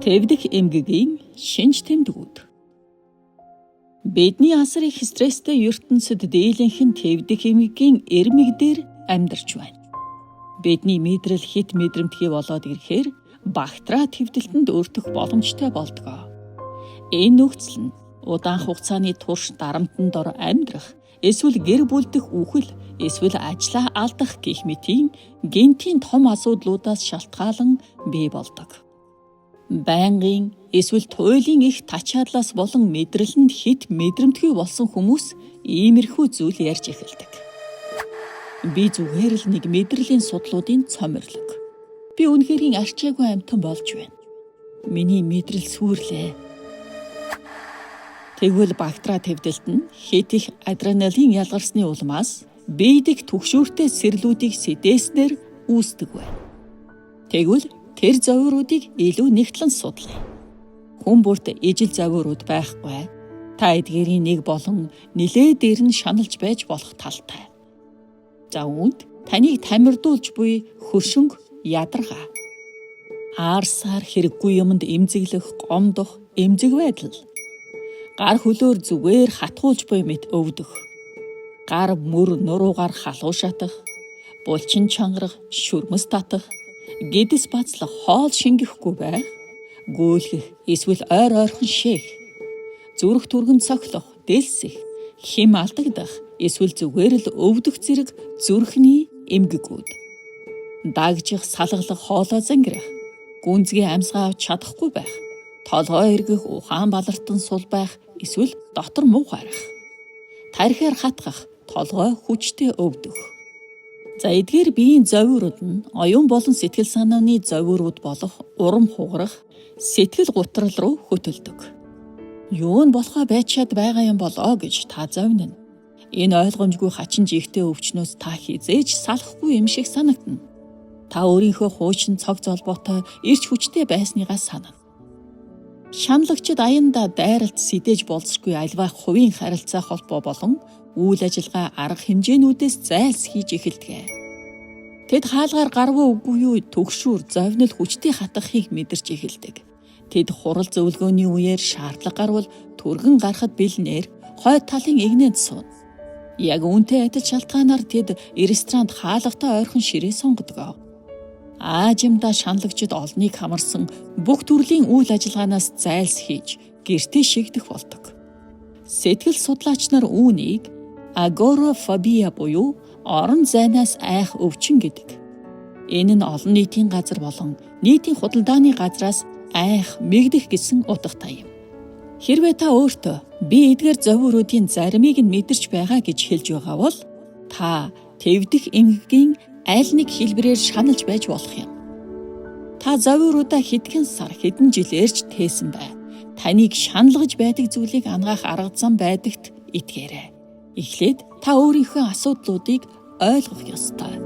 Тэвдэх эмгэгийн шинж тэмдгүүд. Бидний асар их стресстэй ертөнцид дийлэнх нь тэвдэх эмгэгийн эрмэг дээр амьдарч байна. Бидний мэдрэл хит мэдрэмтгий болоод ирэхээр бактери твдэлтэнд өртөх боломжтой болдгоо. Энэ нөхцөл нь удаан хугацааны турш дарамтанд ор амьдрах, эсвэл гэр бүлдэх үхэл, эсвэл ажлаа алдах гэх мэтийн гэнэтийн том асуудлуудаас шалтгаалan бий болдог. Байнгын эсвэл туйлын их тач чадлаас болон мэдрэлэнд хит мэдрэмтгий болсон хүмүүс иймэрхүү зүйл ярьж эхэлдэг. Би зүгээр л нэг мэдрэлийн судлуудын цомирлог. Би үнэхээр арчаагүй амьтан болж байна. Миний мэдрэл сүрлээ. Тэгвэл бактери твдэлт нь хит их адреналин ялгарсны улмаас биедик түгшүүртэй сэрлүүдийг сэдээснээр үүсдэг байна. Тэгвэл тэр зовиоруудыг илүү нэгтлэн судлаа. Хүн бүрт ижил зовиорууд байхгүй. Та эдгээрийн нэг болон нилээ дээр нь шаналж байж болох талтай. За үүнд таныг тамирдуулж буй хөршинг ядаргаа. Аарсаар хэрэггүй юмд эмзэглэх, гомдох, эмзэг байдал. Гар хөлөөр зүгээр хатгуулж буй мэт өвдөх. Гар мөр нуруугаар халуун шатах, булчин чангарах, шүрмэс татах, гэдэс бацлах, хоол шингэхгүй байх, гүйлгэх, эсвэл ойрхон шээх, зүрх түргэн цохлох, дэлсэх, хим алдагдах, эсвэл зүгээр л өвдөх зэрэг зүрхний эмгэгүүд. Дагжих, салгалах, хоолоо зангирах, гүнзгий амьсгаа авч чадахгүй байх, толгой эргэх, ухаан балартан сул байх, эсвэл дотор муу харах, тархиар хатгах, толгой хүчтэй өвдөх. За эдгээр биеийн зовиорууд нь оюун болон сэтгэл санааны зовиорууд болох урам хугарах, сэтгэл гутрал руу хөтөлдөг. Юу нь болохоо байчаад байгаа юм болоо гэж та зовнина. Энэ ойлгомжгүй хачин жигтэй өвчнөөс та хизээж салахгүй юм шиг санагдана. Та өөрийнхөө хуучин цог золбоотой ирч хүчтэй байсныгаа санана. Шаналгчид аяндаа дайралт сэдэж болзошгүй альва хувийн харилцаа холбоо болон үйл ажиллагаа арга хэмжээнүүдээс зайлс хийж эхэлдэг. Тэд хаалгаар гарвуу үгүй юу төгшүүр зовнил хүчтэй хатгахыг мэдэрч эхэлдэг. Тэд хурал зөвлөгөөний үеэр шаардлага гарвал түргэн гарахад бэлнээр хойд талын игнэнд сууна. Яг үүнтэй адил шалтгаанаар тэд ресторанд хаалгатай ойрхон ширээ сонгодог. Аажимдаа шаналгчид олныг хамарсан бүх төрлийн үйл ажиллагаанаас зайлс хийж гэртээ шигдэх болдог. Сэтгэл судлаач нар үүнийг агорафобия буюу орон зайнаас айх өвчин гэдэг. Энэ нь олон нийтийн газар болон нийтийн худалдааны газраас айх, мэгдэх гэсэн утгатай юм. Хэрвээ та өөртөө би эдгээр зовиоруудын заримыг нь мэдэрч байгаа гэж хэлж байгаа бол та тэвдэх эмгэгийн аль нэг хэлбэрээр шаналж байж болох юм. Та зовиоруудаа хэдхэн сар, хэдэн жилээрч тээсэн бай. Таныг шаналгаж байдаг зүйлийг ангаах арга зам байдагт итгээрэй. Эхлээд та өөрийнхөө асуудлуудыг ойлгох ёстой.